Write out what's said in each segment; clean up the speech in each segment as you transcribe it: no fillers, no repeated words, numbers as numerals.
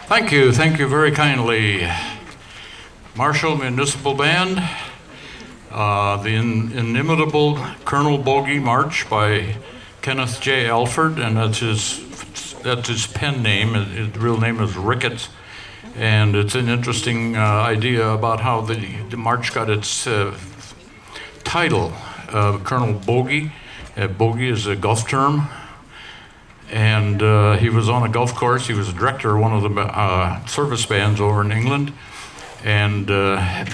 Thank you very kindly. Marshall Municipal Band, the inimitable Colonel Bogey March by Kenneth J. Alford, and that's his pen name. His real name is Ricketts, and it's an interesting idea about how the march got its title, Colonel Bogey. Bogey is a Gulf term. And he was on a golf course. He was a director of one of the service bands over in England. And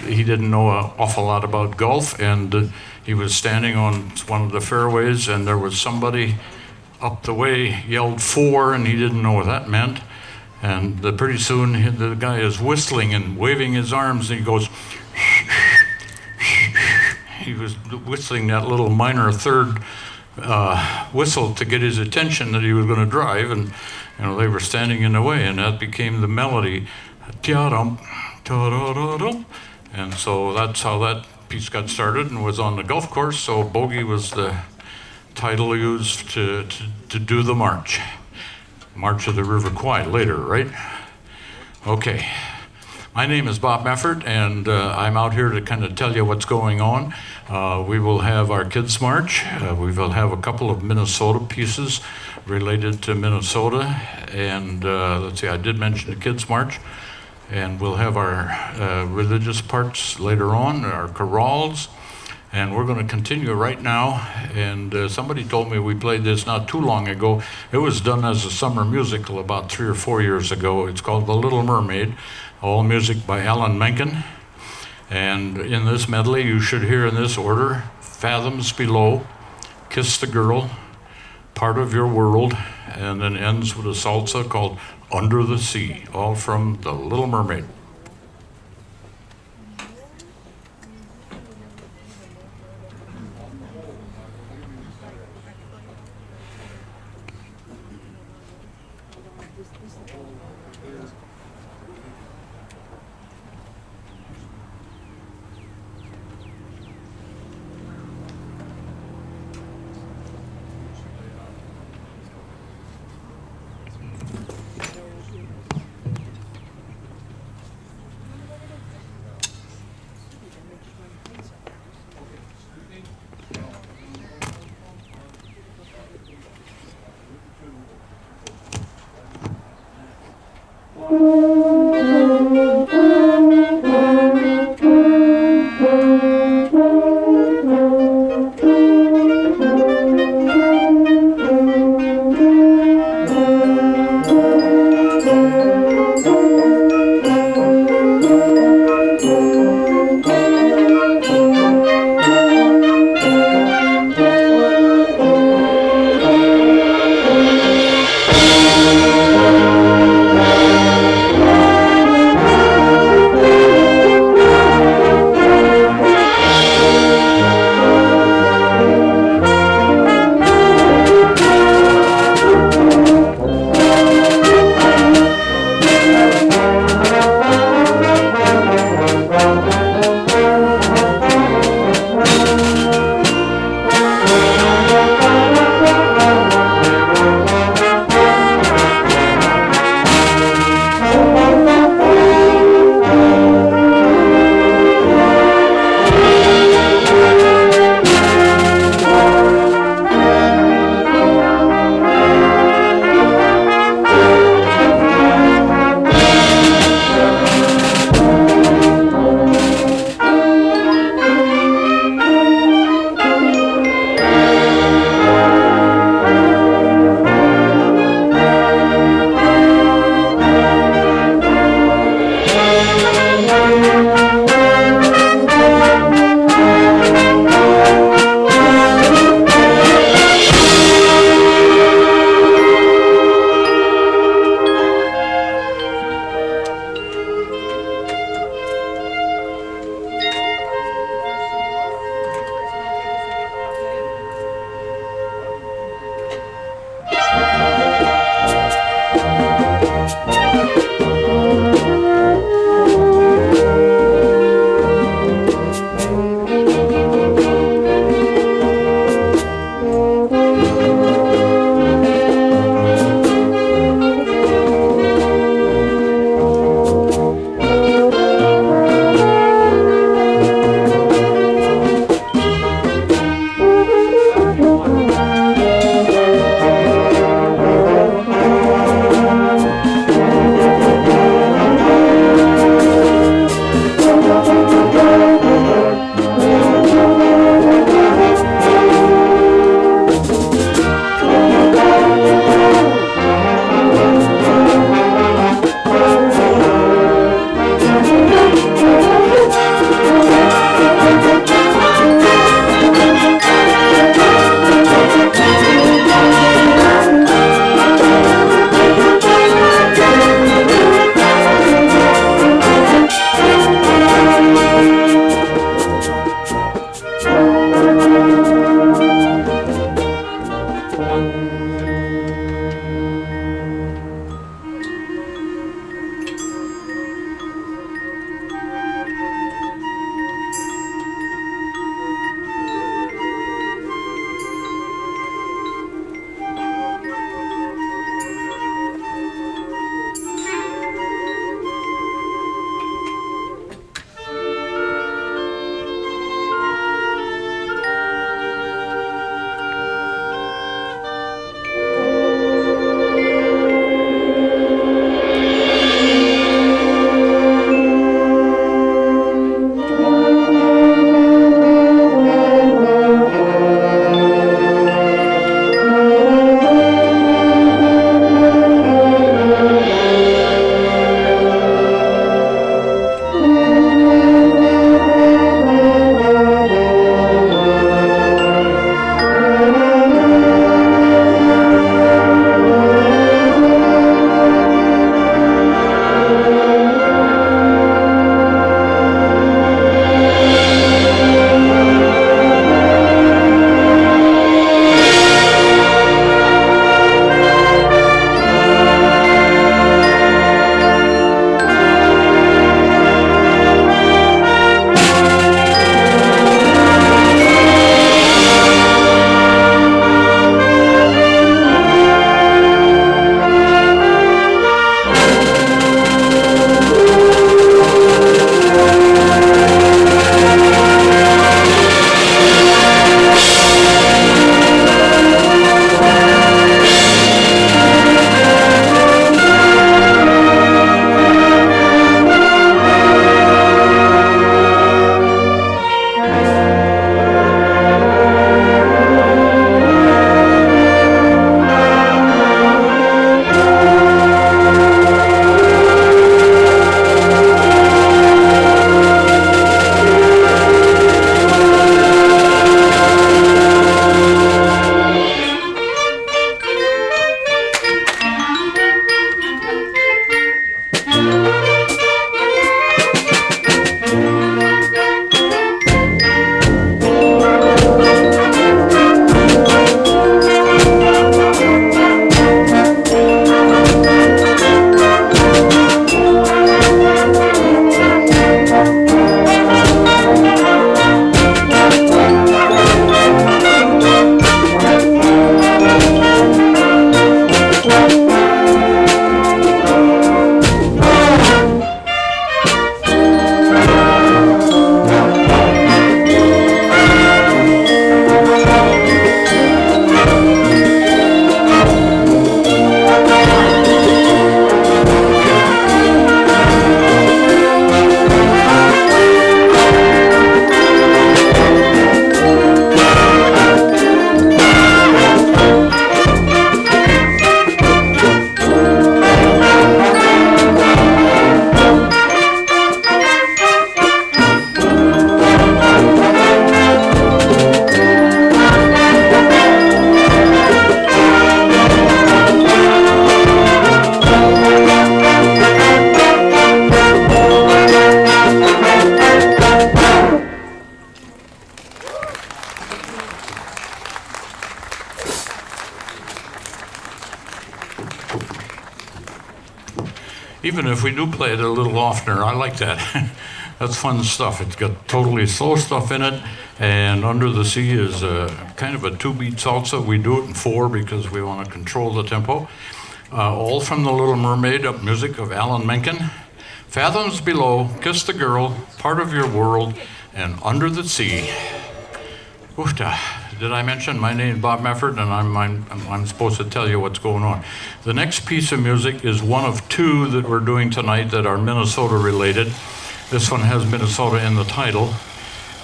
he didn't know an awful lot about golf. And he was standing on one of the fairways, and there was somebody up the way yelled "4," and he didn't know what that meant. And pretty soon the guy is whistling and waving his arms, and he goes, he was whistling that little minor third whistle to get his attention that he was going to drive, and they were standing in the way, and that became the melody, ta-dum, ta-da-da-dum. And so that's how that piece got started and was on the golf course. So Bogey was the title used to do the march of the River Kwai later, right? Okay. My name is Bob Meffert, and I'm out here to kind of tell you what's going on. We will have our Kids March. We will have a couple of Minnesota pieces related to Minnesota. And let's see, I did mention the Kids March. And we'll have our religious parts later on, our chorales. And we're going to continue right now. And somebody told me we played this not too long ago. It was done as a summer musical about 3 or 4 years ago. It's called The Little Mermaid. All music by Alan Menken. And in this medley, you should hear in this order: Fathoms Below, Kiss the Girl, Part of Your World, and then ends with a salsa called Under the Sea, all from The Little Mermaid. even if we do play it a little oftener, I like that. That's fun stuff. It's got totally slow stuff in it, and Under the Sea is kind of a 2-beat salsa. We do it in 4 because we want to control the tempo. All from The Little Mermaid, music of Alan Menken. Fathoms Below, Kiss the Girl, Part of Your World, and Under the Sea. Oofta. Did I mention my name is Bob Mefford, and I'm supposed to tell you what's going on. The next piece of music is one of 2 that we're doing tonight that are Minnesota related. This one has Minnesota in the title.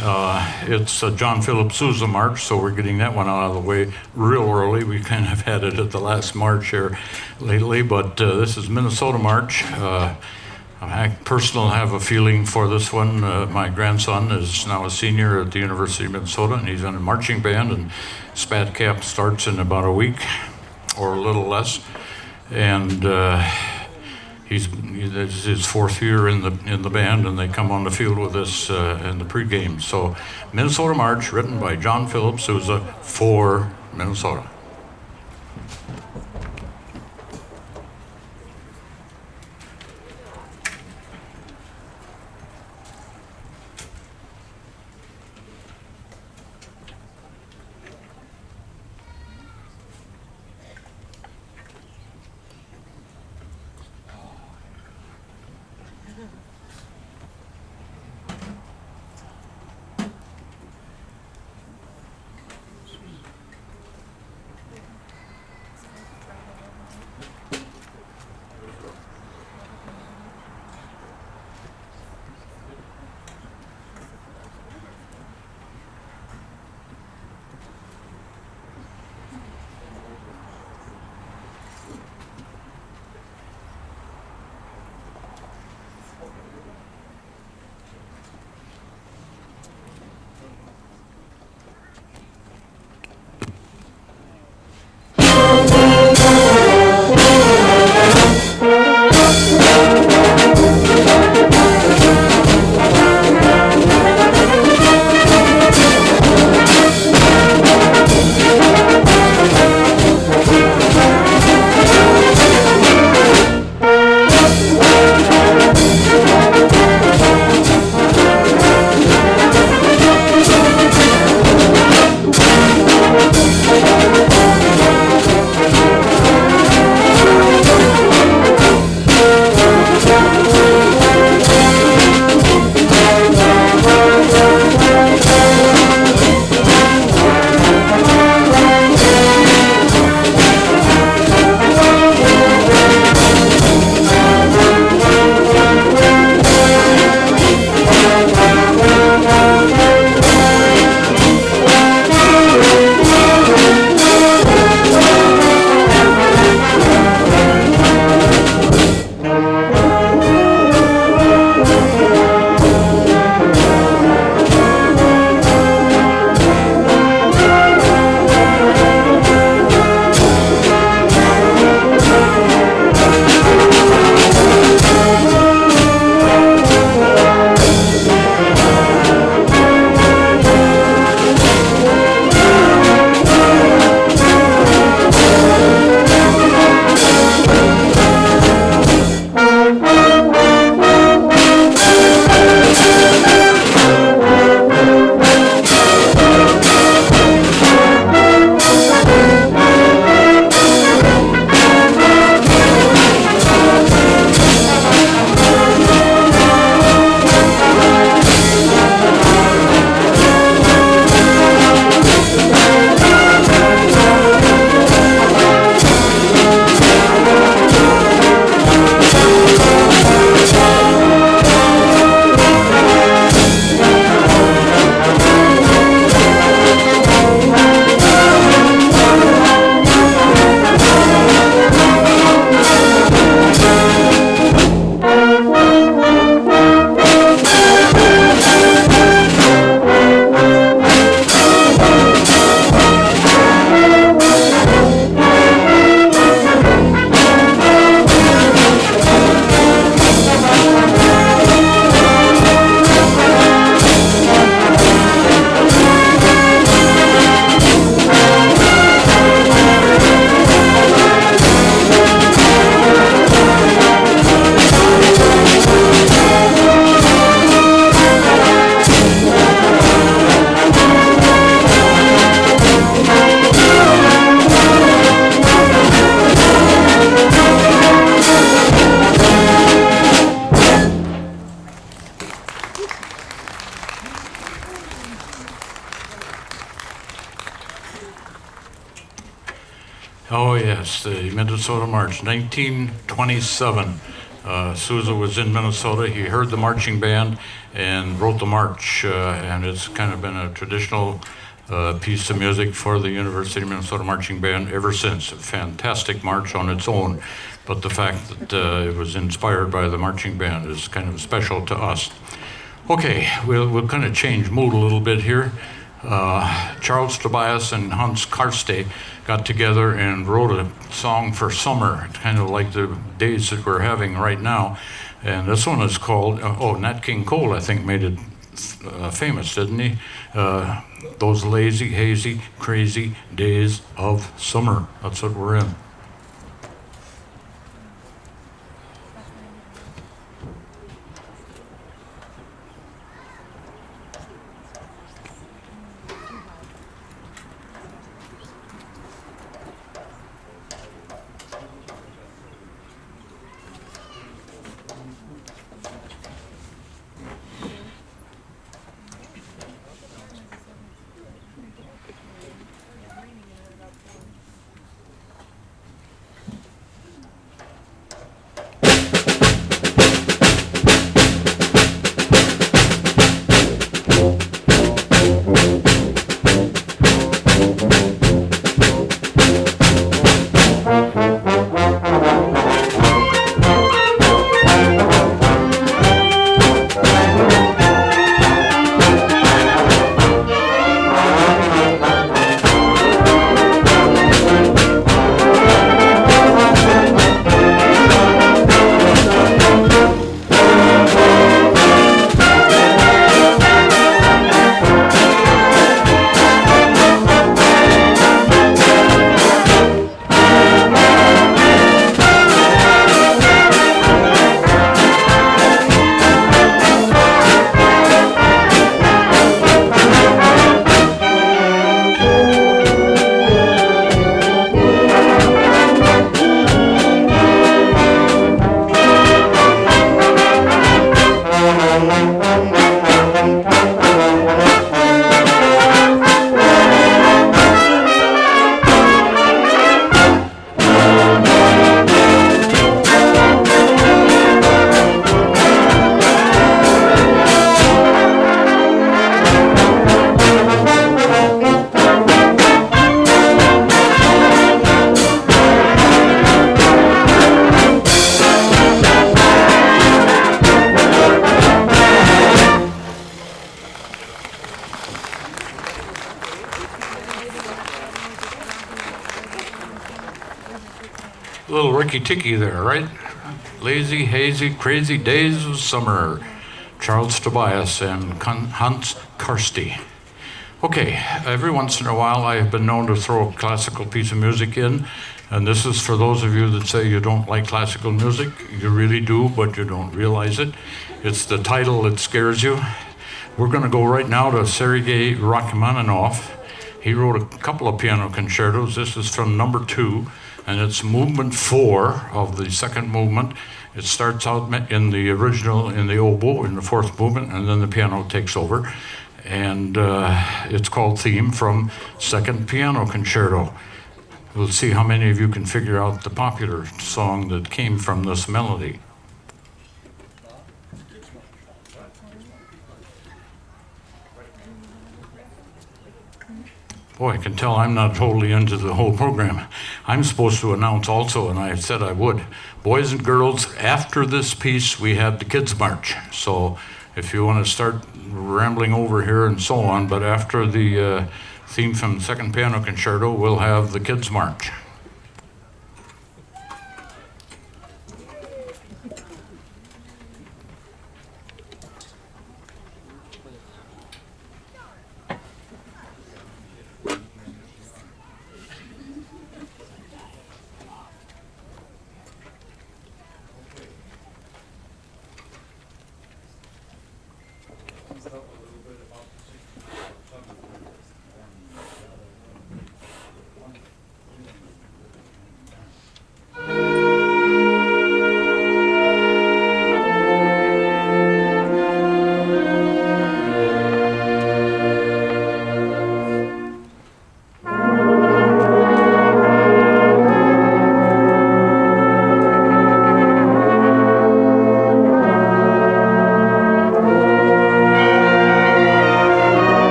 It's a John Philip Sousa march, so we're getting that one out of the way real early. We kind of had it at the last march here lately, but this is Minnesota March. I personally have a feeling for this one. My grandson is now a senior at the University of Minnesota, and he's in a marching band, and Spat Cap starts in about a week or a little less. And this is his 4th year in the band, and they come on the field with us in the pregame. So, Minnesota March, written by John Philip Sousa for Minnesota. Tobias, the Minnesota March, 1927. Sousa was in Minnesota. He heard the marching band and wrote the march, and it's kind of been a traditional piece of music for the University of Minnesota Marching Band ever since. A fantastic march on its own, but the fact that it was inspired by the marching band is kind of special to us. Okay, we'll kind of change mood a little bit here. Charles Tobias and Hans Karste got together and wrote a song for summer, kind of like the days that we're having right now. And this one is called, Nat King Cole, I think, made it famous, didn't he? Those lazy, hazy, crazy days of summer. That's what we're in. Little Ricky Ticky there, right? Lazy, hazy, crazy days of summer. Charles Tobias and Hans Karste. Okay, every once in a while I have been known to throw a classical piece of music in, and this is for those of you that say you don't like classical music. You really do, but you don't realize it. It's the title that scares you. We're going to go right now to Sergei Rachmaninoff. He wrote a couple of piano concertos. This is from number 2. And it's movement 4 of the second movement. It starts out in the original, in the oboe, in the 4th movement, and then the piano takes over. And it's called Theme from Second Piano Concerto. We'll see how many of you can figure out the popular song that came from this melody. Boy, I can tell I'm not totally into the whole program. I'm supposed to announce also, and I said I would. Boys and girls, after this piece, we have the Kids March. So if you want to start rambling over here and so on, but after the theme from Second Piano Concerto, we'll have the Kids March.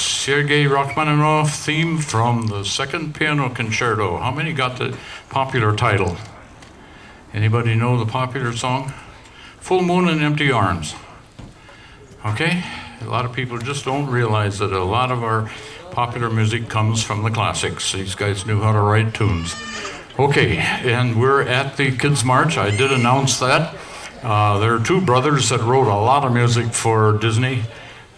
Sergei Rachmaninoff theme from the Second Piano Concerto. How many got the popular title? Anybody know the popular song? Full Moon and Empty Arms. Okay? A lot of people just don't realize that a lot of our popular music comes from the classics. These guys knew how to write tunes. Okay, and we're at the Kids March. I did announce that. There are two brothers that wrote a lot of music for Disney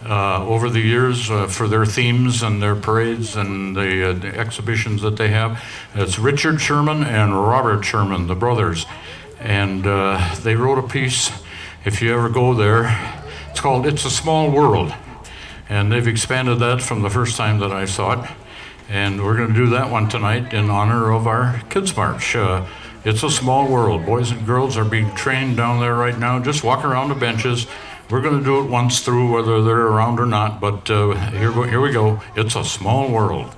over the years for their themes and their parades and the exhibitions that they have. It's Richard Sherman and Robert Sherman, the brothers. And they wrote a piece, if you ever go there, it's called It's a Small World. And they've expanded that from the first time that I saw it. And we're going to do that one tonight in honor of our Kids March. It's a small world. Boys and girls are being trained down there right now. Just walk around the benches. We're going to do it once through, whether they're around or not. But here we go. It's a small world.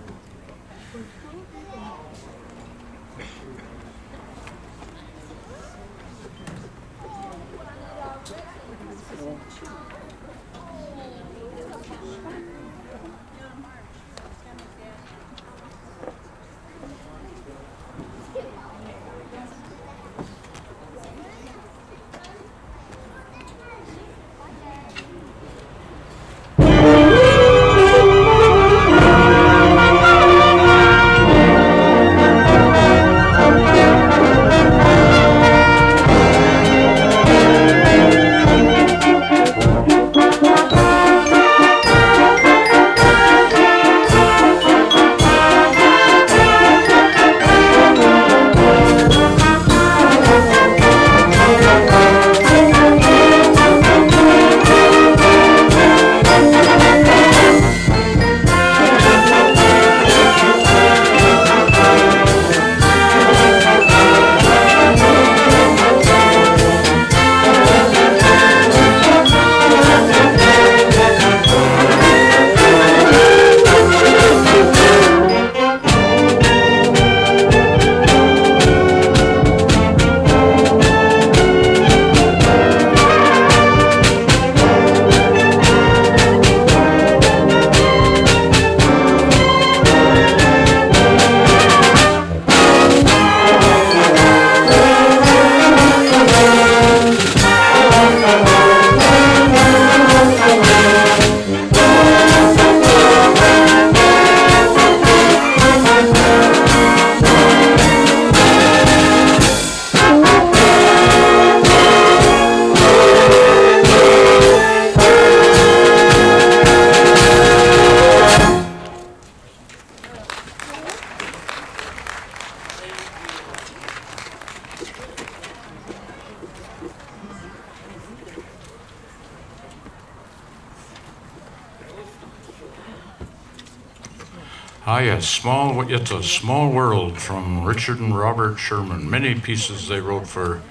Ah, yes, It's a Small World from Richard and Robert Sherman. Many pieces they wrote for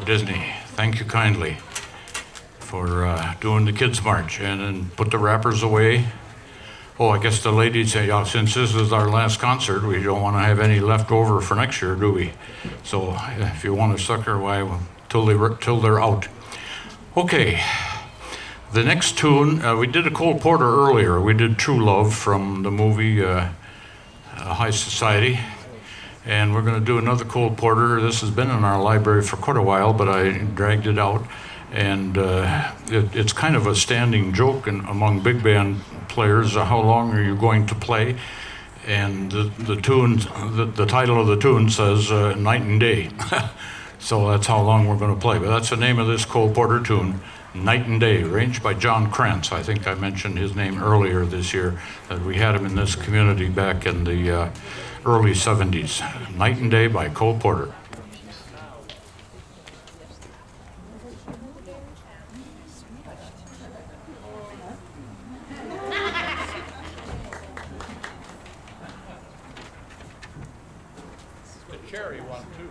Disney. Thank you kindly for doing the Kids March. And then put the wrappers away. Oh, I guess the ladies say, yeah, since this is our last concert, we don't want to have any left over for next year, do we? So if you want to sucker, why, till they're out. Okay. The next tune, we did a Cole Porter earlier. We did True Love from the movie High Society. And we're going to do another Cole Porter. This has been in our library for quite a while, but I dragged it out. And it's kind of a standing joke among big band players. How long are you going to play? And the title of the tune says Night and Day. So that's how long we're going to play. But that's the name of this Cole Porter tune. Night and Day, arranged by John Krantz. I think I mentioned his name earlier this year, that we had him in this community back in the early 70s. Night and Day by Cole Porter. The cherry one, too.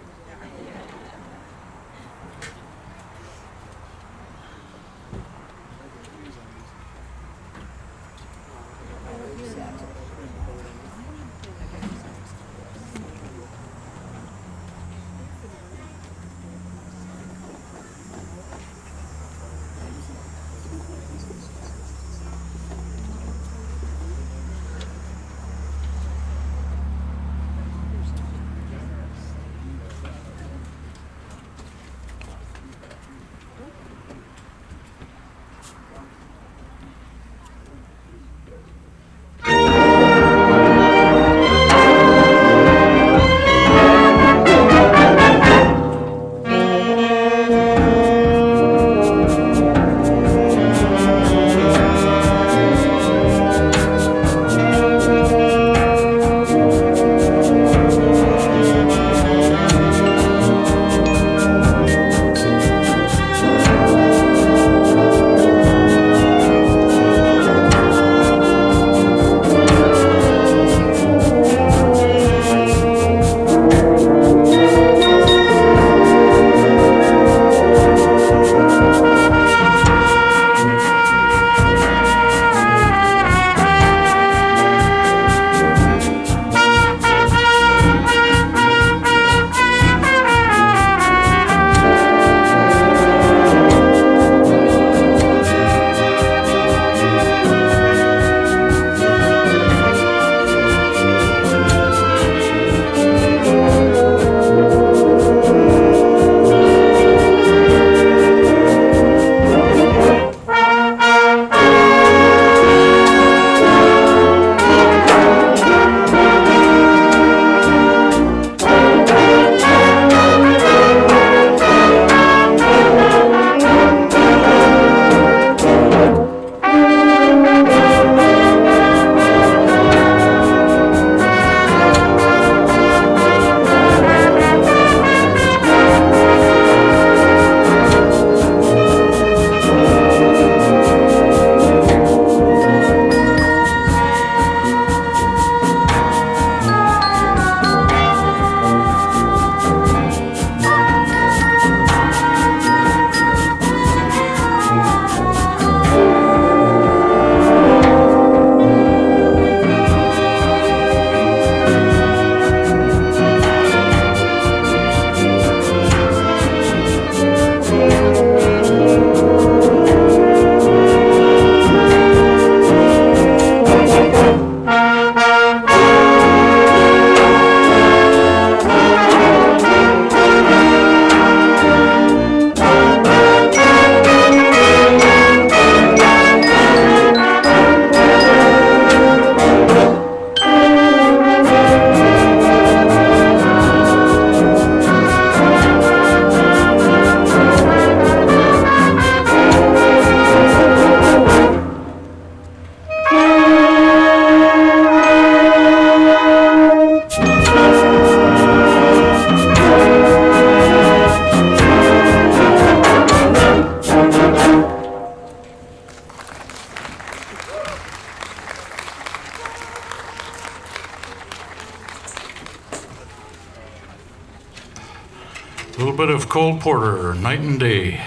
A little bit of Cole Porter, Night and Day.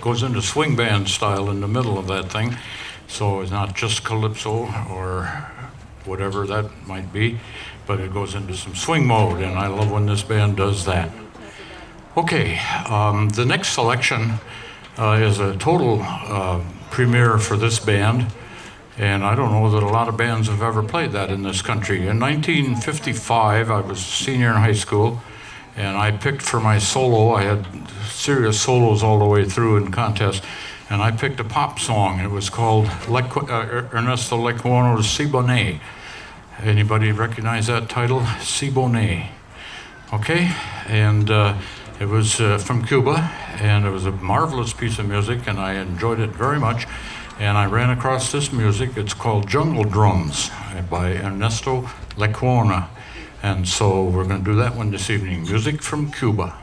Goes into swing band style in the middle of that thing. So it's not just calypso or whatever that might be, but it goes into some swing mode, and I love when this band does that. Okay, the next selection is a total premiere for this band, and I don't know that a lot of bands have ever played that in this country. In 1955, I was a senior in high school, and I picked for my solo. I had serious solos all the way through in contests, and I picked a pop song. It was called Ernesto Lecuono's Si Bonet. Anybody recognize that title? Si Bonet. Okay, and it was from Cuba, and it was a marvelous piece of music, and I enjoyed it very much. And I ran across this music. It's called Jungle Drums by Ernesto Lecuona. And so we're going to do that one this evening. Music from Cuba.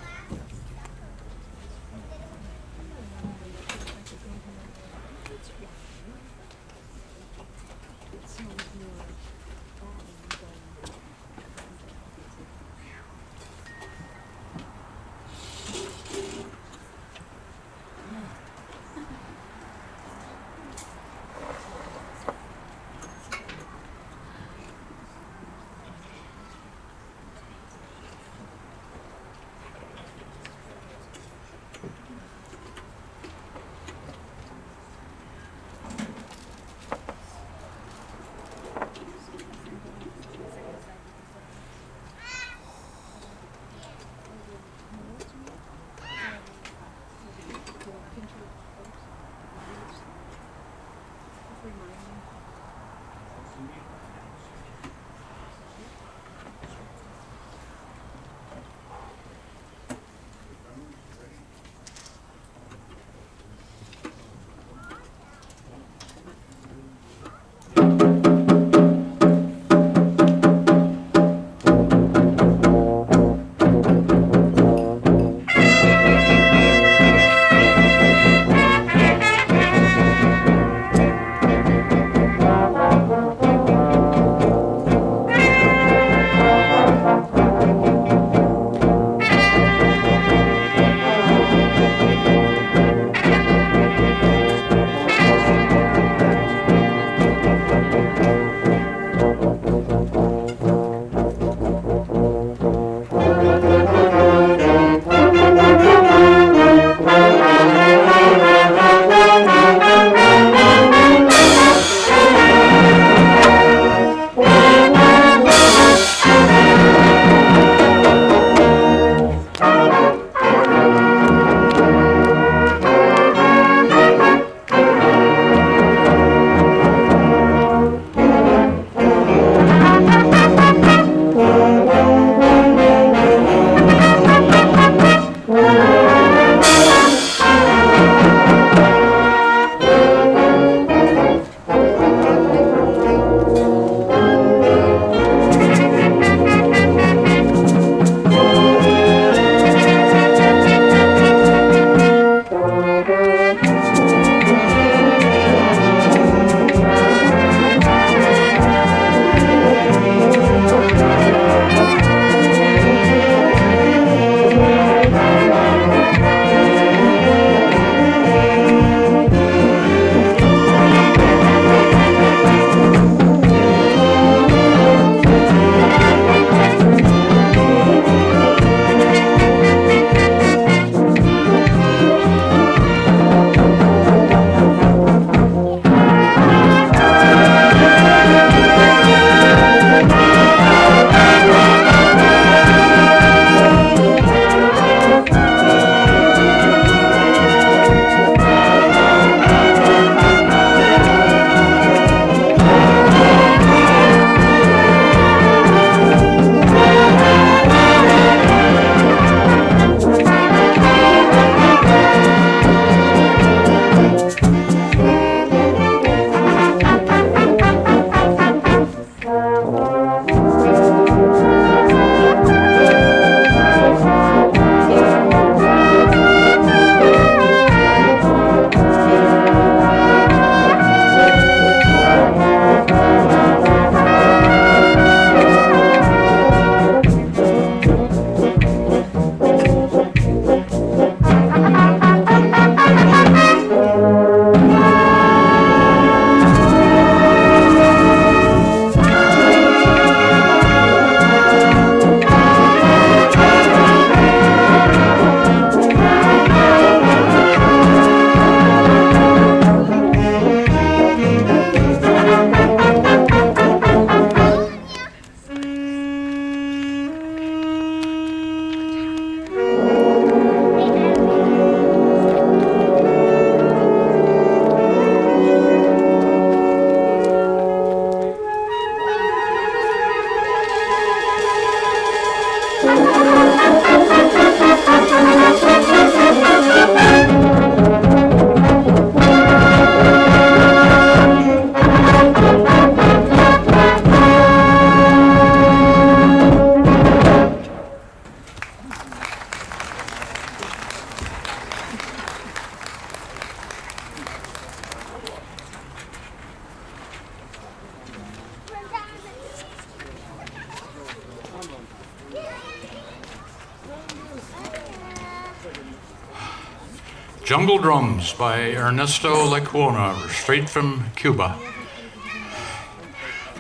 Jungle Drums by Ernesto Lecuona, straight from Cuba.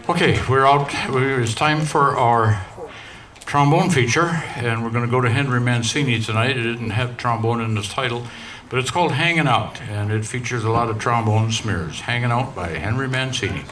Okay, we're out. It's time for our trombone feature, and we're going to go to Henry Mancini tonight. It didn't have trombone in its title, but it's called Hanging Out, and it features a lot of trombone smears. Hanging Out by Henry Mancini.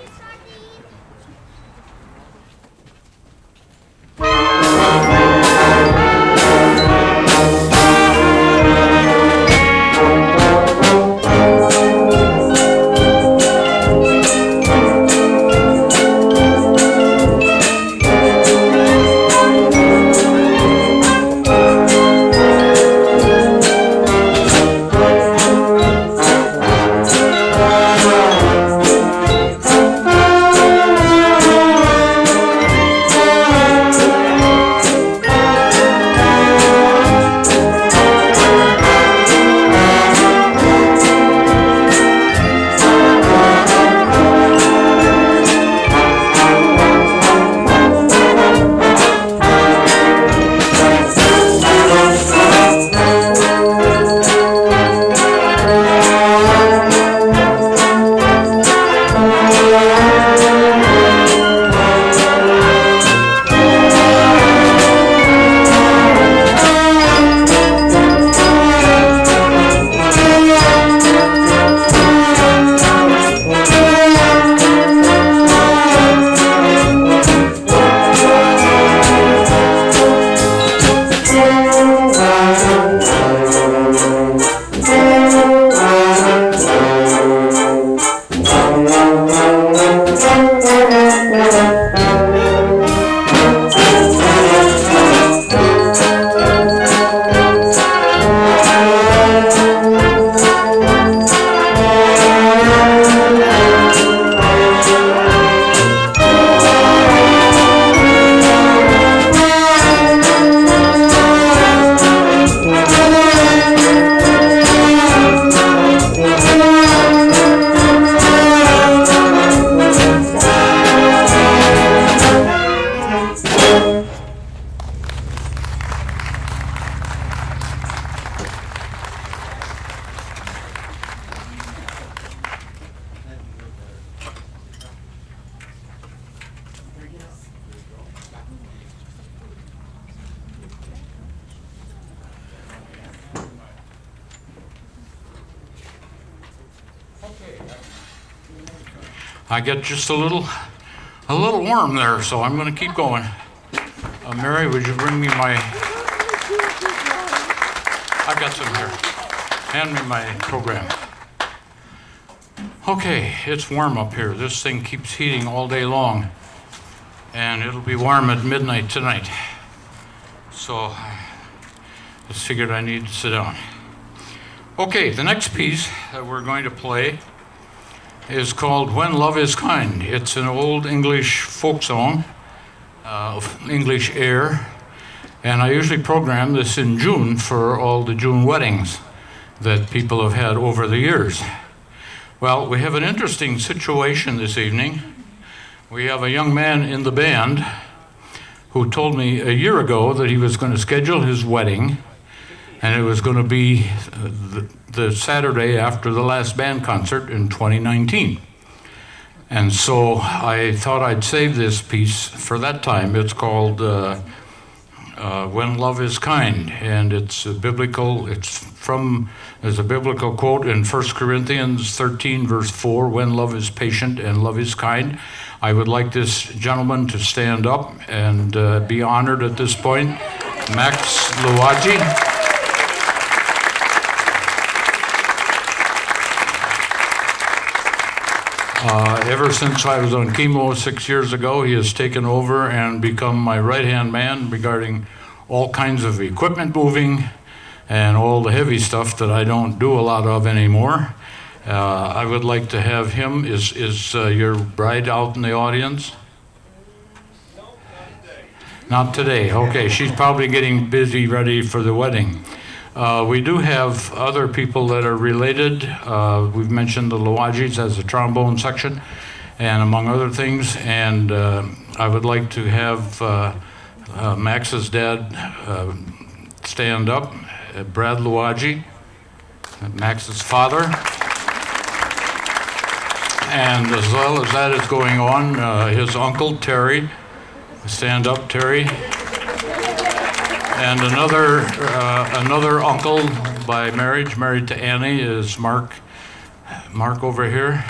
I get just a little warm there, so I'm going to keep going. Mary, would you bring me my... I've got some here. Hand me my program. Okay, it's warm up here. This thing keeps heating all day long, and it'll be warm at midnight tonight. So I just figured I need to sit down. Okay, the next piece that we're going to play is called When Love Is Kind. It's an old English folk song, English air, and I usually program this in June for all the June weddings that people have had over the years. Well, we have an interesting situation this evening. We have a young man in the band who told me a year ago that he was going to schedule his wedding, and it was going to be the Saturday after the last band concert in 2019. And so I thought I'd save this piece for that time. It's called When Love Is Kind, and it's biblical. There's a biblical quote in 1 Corinthians 13, verse 4, when love is patient and love is kind. I would like this gentleman to stand up and be honored at this point. Max Luagi. Ever since I was on chemo 6 years ago, he has taken over and become my right-hand man regarding all kinds of equipment moving and all the heavy stuff that I don't do a lot of anymore. I would like to have him. Is your bride out in the audience? Not today. Okay, she's probably getting busy, ready for the wedding. We do have other people that are related. We've mentioned the Luagis as a trombone section, and among other things. And I would like to have Max's dad stand up, Brad Luagi. Max's father. And as well as that is going on, his uncle, Terry. Stand up, Terry. And another uncle by marriage, married to Annie, is Mark. Mark over here.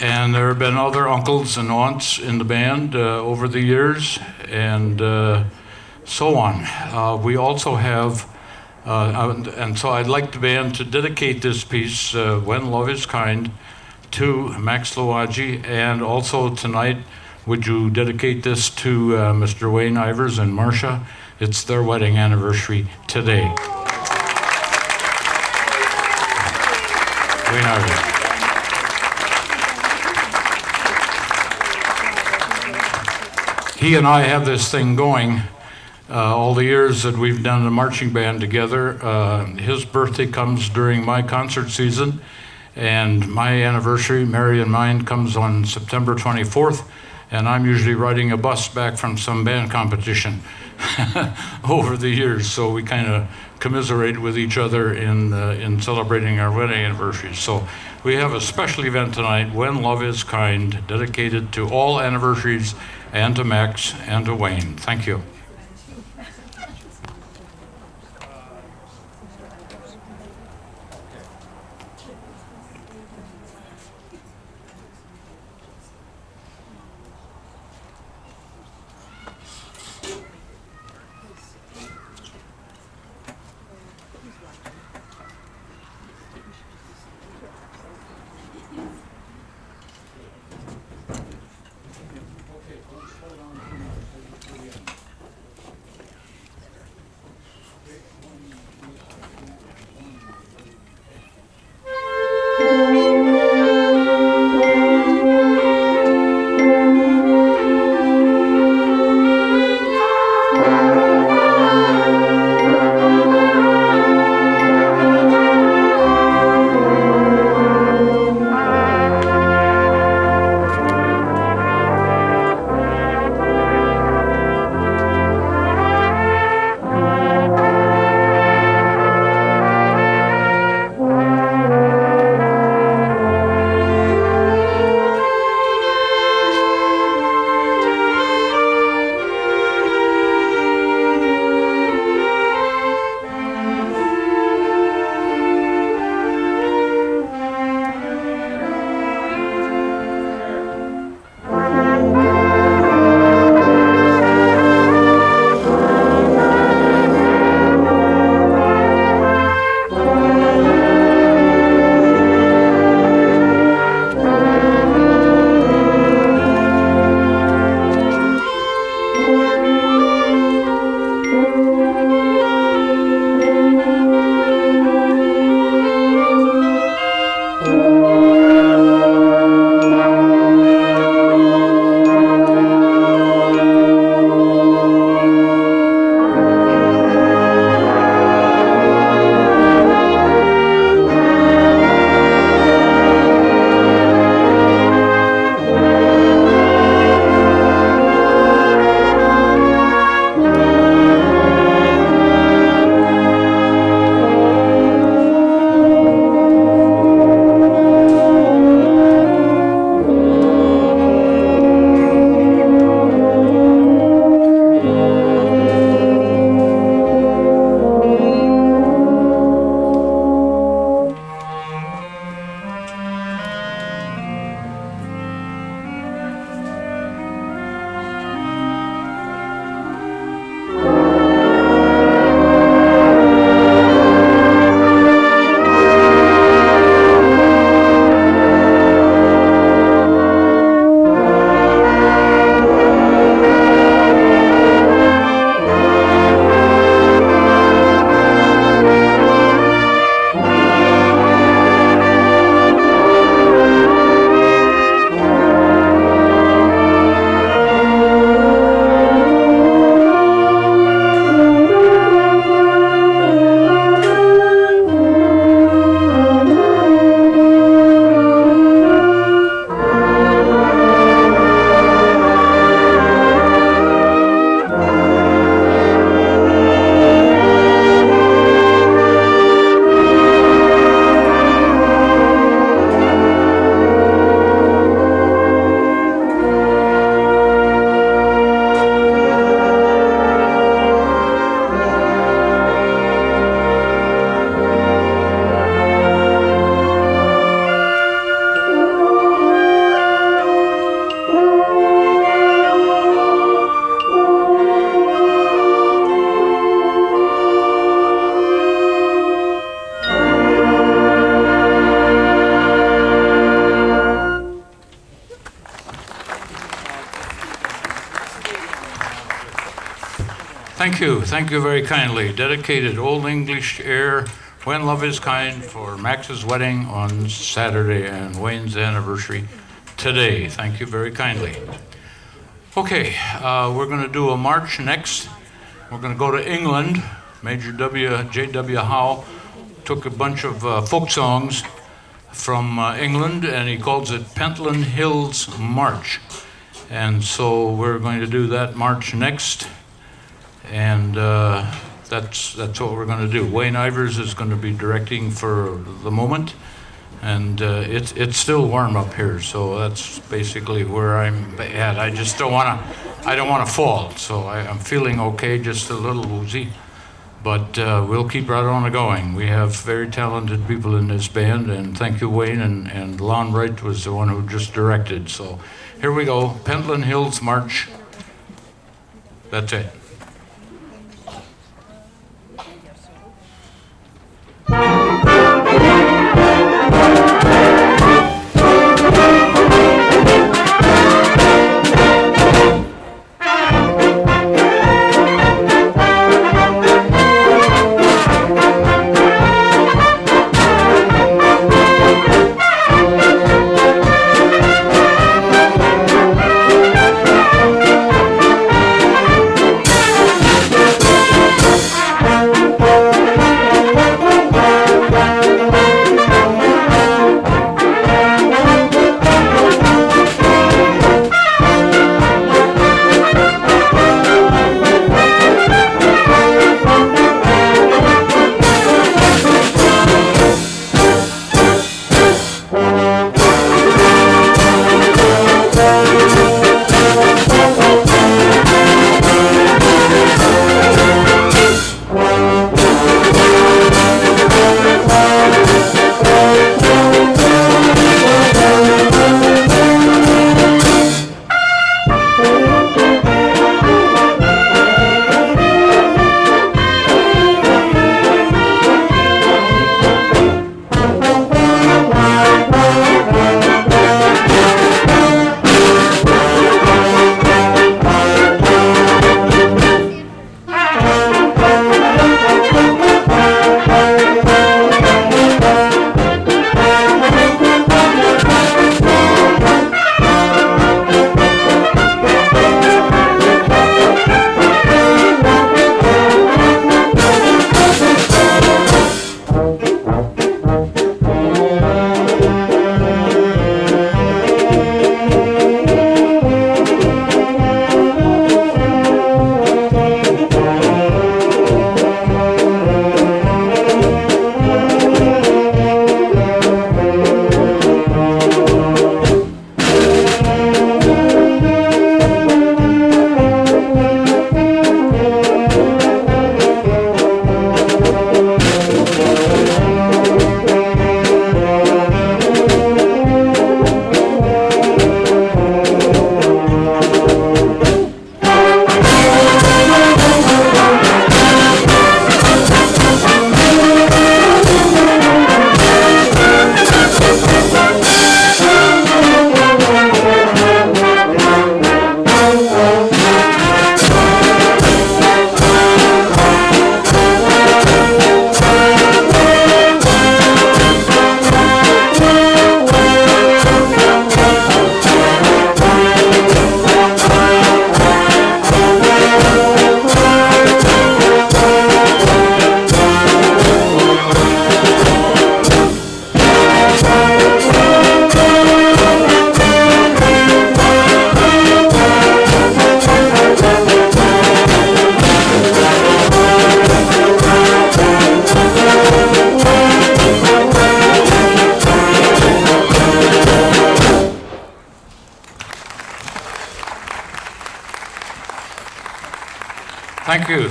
And there have been other uncles and aunts in the band over the years, and so on. We also have, and so I'd like the band to dedicate this piece, When Love Is Kind, to Max Louwagie, and also tonight, would you dedicate this to Mr. Wayne Ivers and Marcia? It's their wedding anniversary today. Wayne Ivers. He and I have this thing going all the years that we've done the marching band together. His birthday comes during my concert season, and my anniversary, Mary and mine, comes on September 24th, and I'm usually riding a bus back from some band competition over the years, so we kind of commiserate with each other in celebrating our wedding anniversaries. So we have a special event tonight, When Love Is Kind, dedicated to all anniversaries and to Max and to Wayne. Thank you. Thank you very kindly. Dedicated Old English Air, When Love Is Kind, for Max's wedding on Saturday and Wayne's anniversary today. Thank you very kindly. Okay, we're going to do a march next. We're going to go to England. Major J.W. Howe took a bunch of folk songs from England, and he calls it Pentland Hills March. And so we're going to do that march next, and that's what we're going to do. Wayne Ivers is going to be directing for the moment, and it's still warm up here, so that's basically where I'm at. I just don't want to fall, so I'm feeling okay, just a little woozy. But we'll keep right on going. We have very talented people in this band, and thank you, Wayne, and Lon Wright was the one who just directed. So here we go, Pentland Hills March. That's it.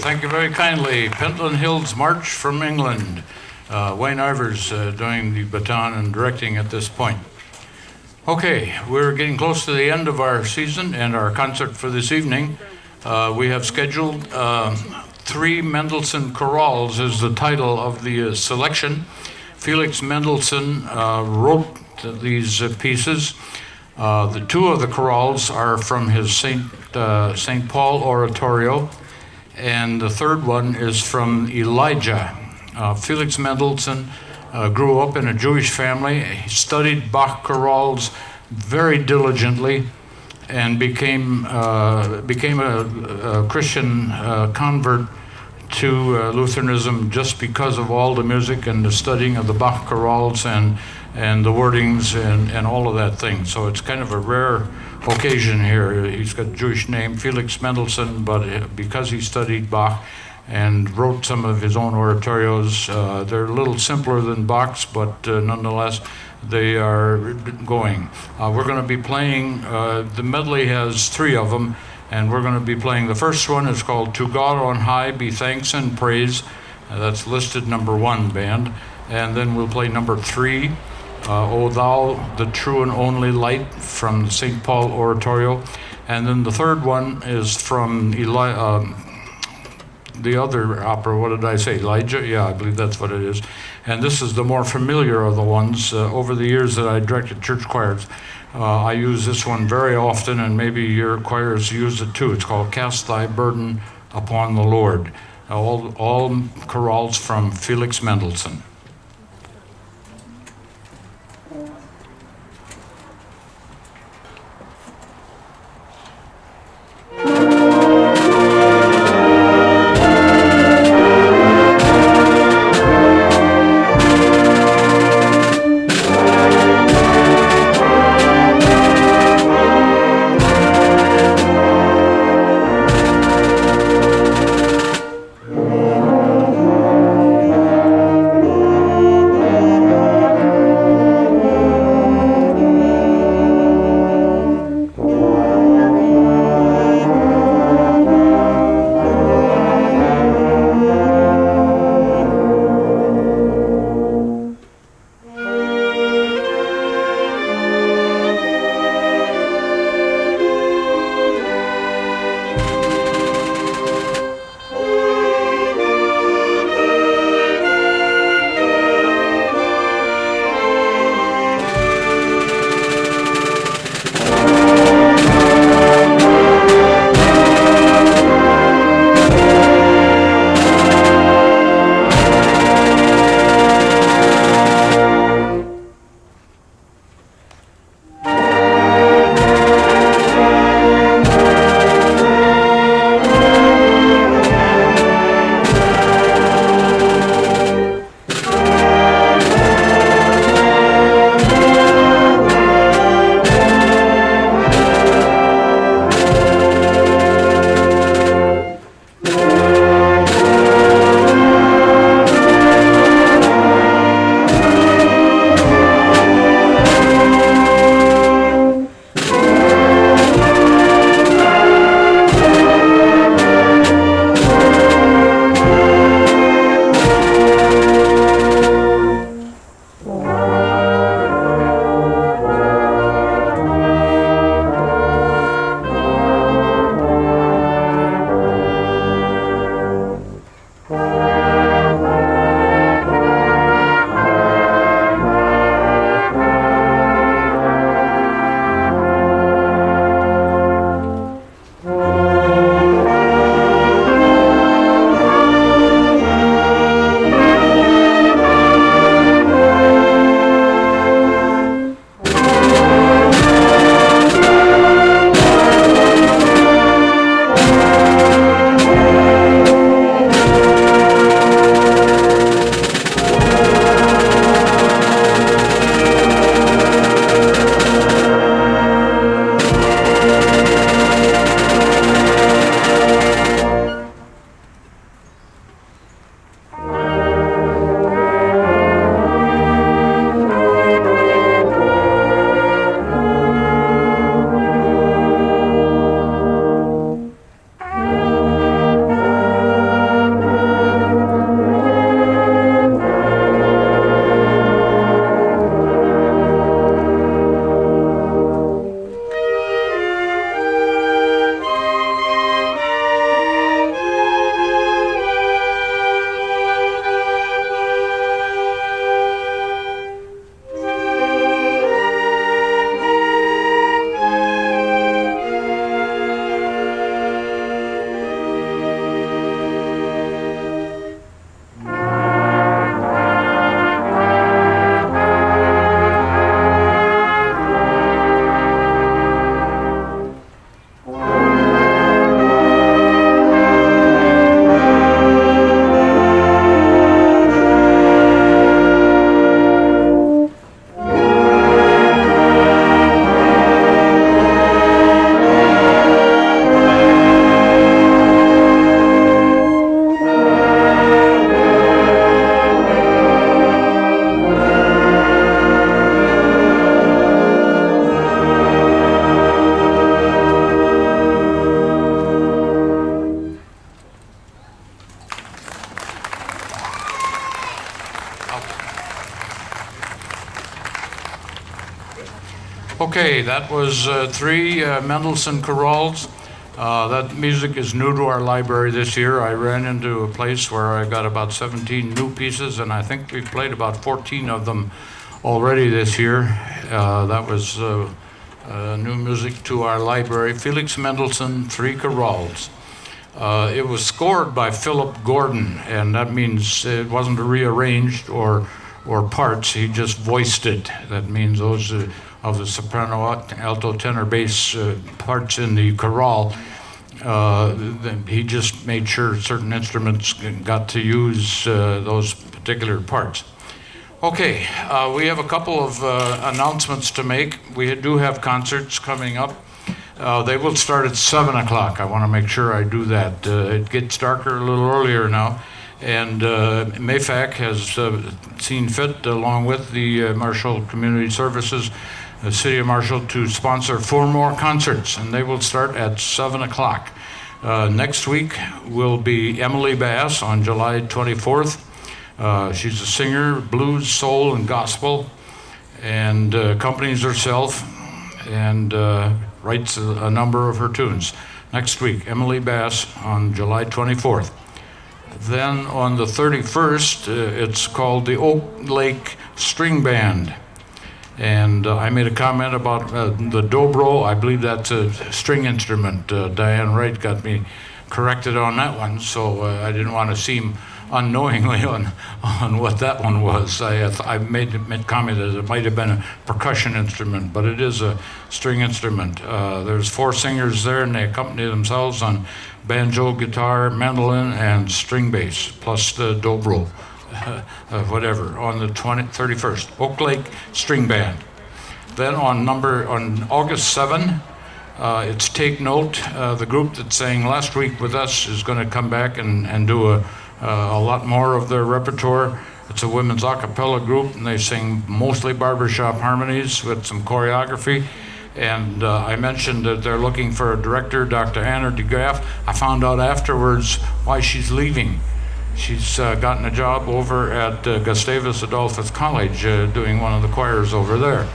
Thank you very kindly. Pentland Hills March from England. Wayne Ivers doing the baton and directing at this point. Okay, we're getting close to the end of our season and our concert for this evening. We have scheduled Three Mendelssohn Chorales is the title of the selection. Felix Mendelssohn wrote these pieces. The two of the chorales are from his St. Paul Oratorio, and the third one is from Elijah. Felix Mendelssohn grew up in a Jewish family. He studied Bach chorales very diligently and became a Christian convert to Lutheranism just because of all the music and the studying of the Bach chorales and the wordings and all of that thing. So it's kind of a rare occasion here. He's got a Jewish name, Felix Mendelssohn, but because he studied Bach and wrote some of his own oratorios, they're a little simpler than Bach's, but nonetheless, they are going. We're going to be playing, the medley has 3 of them, and we're going to be playing, the first one is called To God on High Be Thanks and Praise. That's listed number 1, band. And then we'll play number 3, O Thou, the True and Only Light, from the St. Paul Oratorio. And then the third one is from the other opera, what did I say, Elijah? Yeah, I believe that's what it is. And this is the more familiar of the ones. Over the years that I directed church choirs, I use this one very often, and maybe your choirs use it too. It's called Cast Thy Burden Upon the Lord. All chorales from Felix Mendelssohn. Okay, that was three Mendelssohn chorales. That music is new to our library this year. I ran into a place where I got about 17 new pieces, and I think we've played about 14 of them already this year. That was new music to our library. Felix Mendelssohn, three chorales. It was scored by Philip Gordon, and that means it wasn't rearranged or parts. He just voiced it. That means those of the soprano, alto, tenor, bass parts in the chorale. He just made sure certain instruments got to use those particular parts. Okay, we have a couple of announcements to make. We do have concerts coming up. They will start at 7 o'clock. I want to make sure I do that. It gets darker a little earlier now. And MAFAC has seen fit, along with the Marshall Community Services, the City of Marshall, to sponsor 4 more concerts, and they will start at 7 o'clock. Next week will be Emily Bass on July 24th. She's a singer, blues, soul, and gospel, and accompanies herself and writes a number of her tunes. Next week, Emily Bass on July 24th. Then on the 31st, it's called the Oak Lake String Band. And I made a comment about the dobro. I believe that's a string instrument. Diane Wright got me corrected on that one, so I didn't want to seem unknowingly on what that one was. I made comment that it might have been a percussion instrument, but it is a string instrument. There's 4 singers there, and they accompany themselves on banjo, guitar, mandolin, and string bass, plus the dobro. Whatever, on the 31st, Oak Lake String Band. Then on August 7, it's Take Note. The group that sang last week with us is going to come back and do a lot more of their repertoire. It's a women's a cappella group, and they sing mostly barbershop harmonies with some choreography. And I mentioned that they're looking for a director, Dr. Anna DeGraff. I found out afterwards why she's leaving. She's gotten a job over at Gustavus Adolphus College doing one of the choirs over there,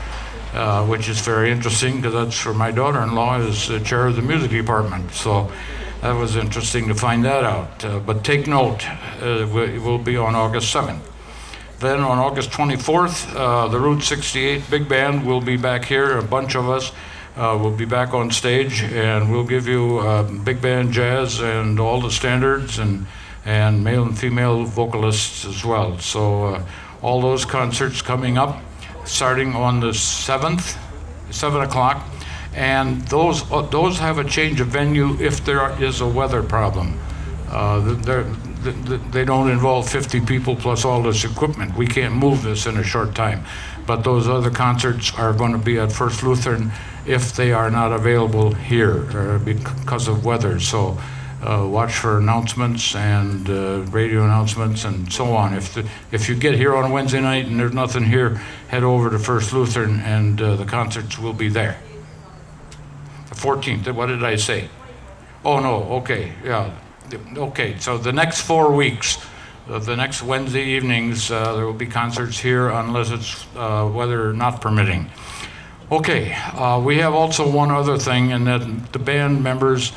which is very interesting because that's for my daughter-in-law is chair of the music department. So that was interesting to find that out. But take note, it will be on August 7th. Then on August 24th, the Route 68 Big Band will be back here. A bunch of us will be back on stage, and we'll give you big band jazz and all the standards and male and female vocalists as well. So all those concerts coming up, starting on the 7th, 7 o'clock. And those have a change of venue if there is a weather problem. They don't involve 50 people plus all this equipment. We can't move this in a short time. But those other concerts are going to be at First Lutheran if they are not available here because of weather. So watch for announcements and radio announcements and so on. If you get here on Wednesday night and there's nothing here, head over to First Lutheran and the concerts will be there. The 14th, what did I say? Oh no, okay, yeah. Okay, so the next 4 weeks, the next Wednesday evenings, there will be concerts here unless it's weather not permitting. Okay, we have also one other thing, and that the band members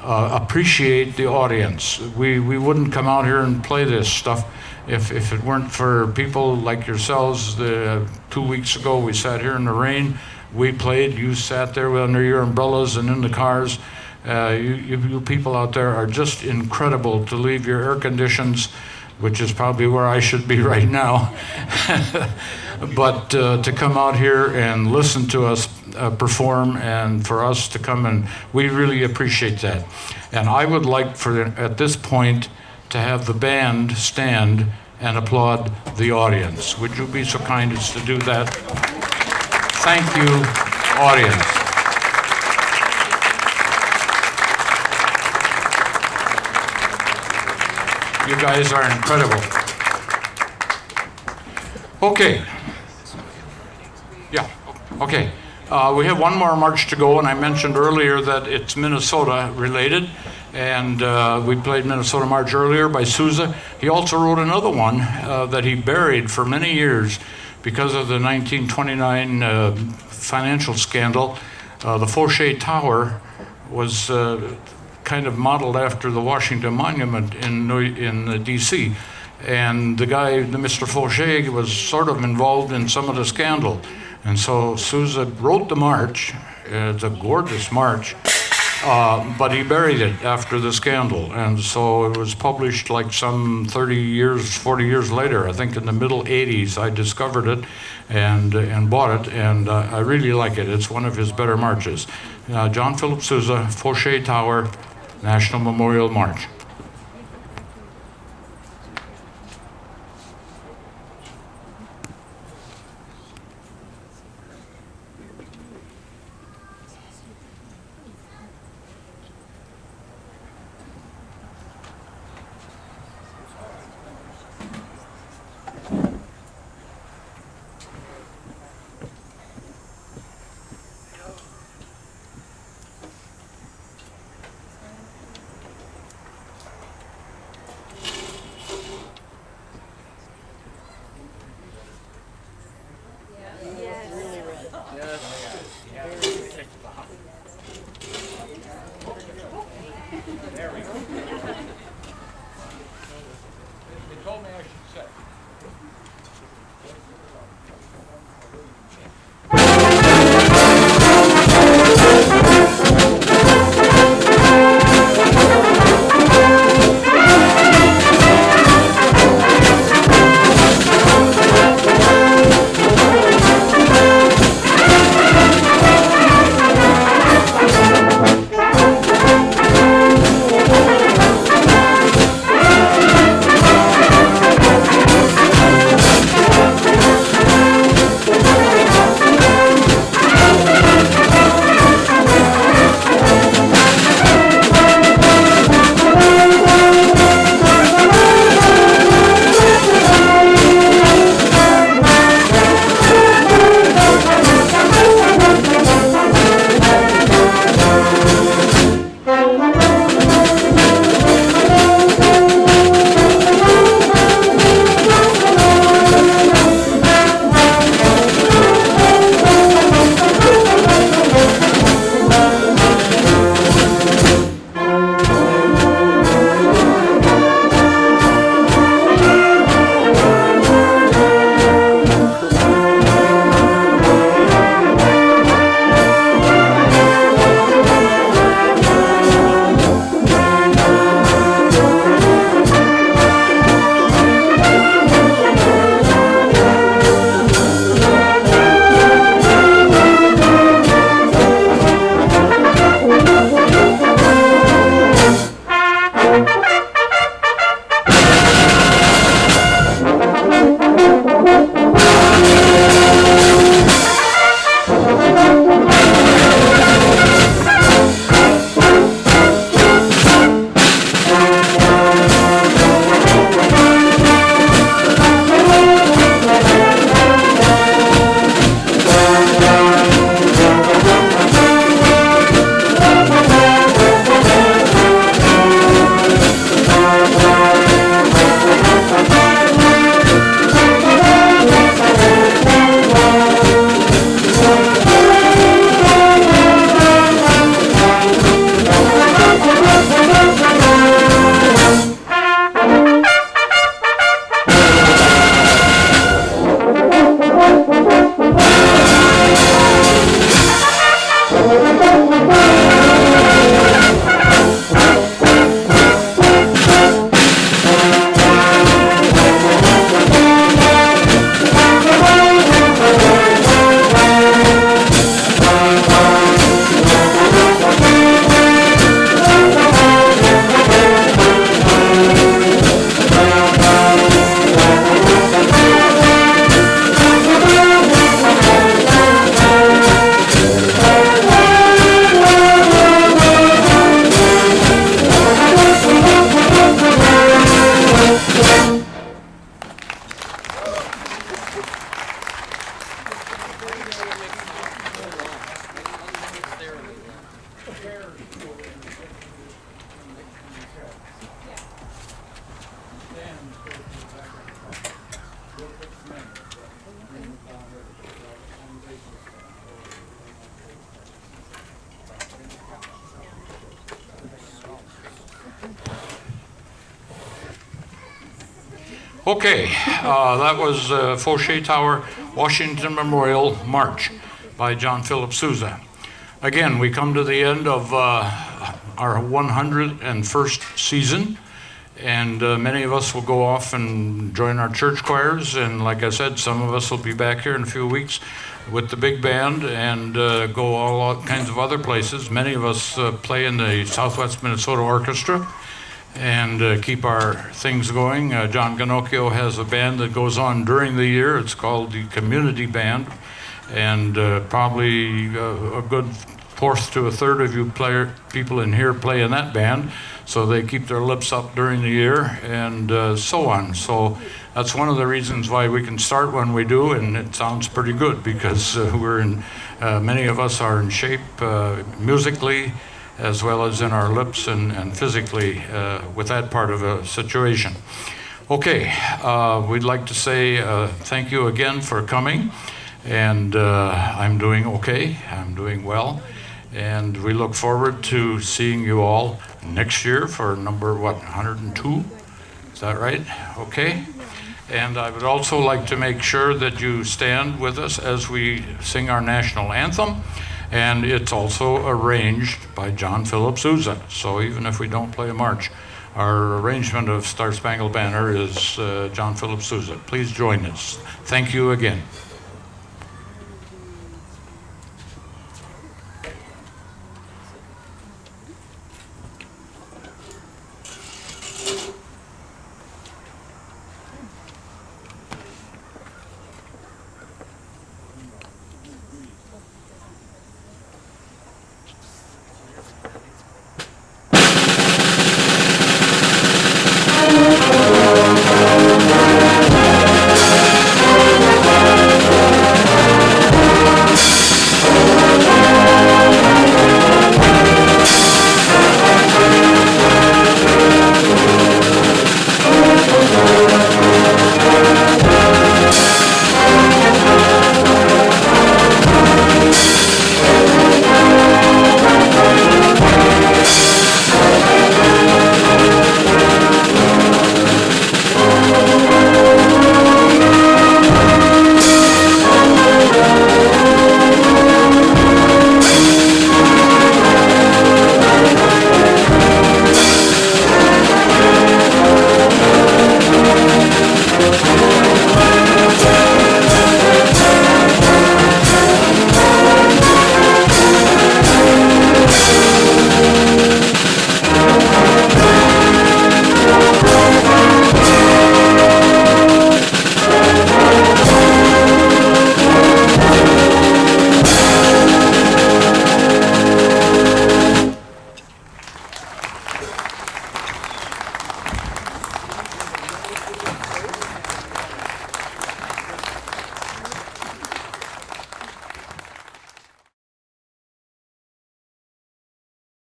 appreciate the audience. We wouldn't come out here and play this stuff if it weren't for people like yourselves. 2 weeks ago, we sat here in the rain. We played. You sat there under your umbrellas and in the cars. You people out there are just incredible to leave your air conditions, which is probably where I should be right now, but to come out here and listen to us perform and for us to come, and we really appreciate that. And I would like at this point to have the band stand and applaud the audience. Would you be so kind as to do that? Thank you, audience. You guys are incredible. Okay. Yeah, okay. We have one more march to go, and I mentioned earlier that it's Minnesota related, and we played Minnesota March earlier by Sousa. He also wrote another one that he buried for many years because of the 1929 financial scandal, the Fauché Tower was kind of modeled after the Washington Monument in D.C. And the guy, Mr. Fauché, was sort of involved in some of the scandal. And so Sousa wrote the march. It's a gorgeous march, but he buried it after the scandal. And so it was published like some 30 years, 40 years later. I think in the middle 80s, I discovered it and bought it, and I really like it. It's one of his better marches. John Philip Sousa, Fauché Tower, National Memorial March. Okay, that was Fauché Tower Washington Memorial March by John Philip Sousa. Again, we come to the end of our 101st season, and many of us will go off and join our church choirs, and like I said, some of us will be back here in a few weeks with the big band and go all kinds of other places. Many of us play in the Southwest Minnesota Orchestra and keep our things going. John Ganocchio has a band that goes on during the year. It's called the Community Band, and probably a good fourth to a third of you people in here play in that band, so they keep their lips up during the year and so on. So that's one of the reasons why we can start when we do, and it sounds pretty good because many of us are in shape musically, as well as in our lips and physically with that part of a situation. Okay, we'd like to say thank you again for coming, and I'm doing okay, I'm doing well, and we look forward to seeing you all next year for number, 102? Is that right? Okay. And I would also like to make sure that you stand with us as we sing our national anthem. And it's also arranged by John Philip Sousa. So even if we don't play a march, our arrangement of Star Spangled Banner is John Philip Sousa. Please join us. Thank you again.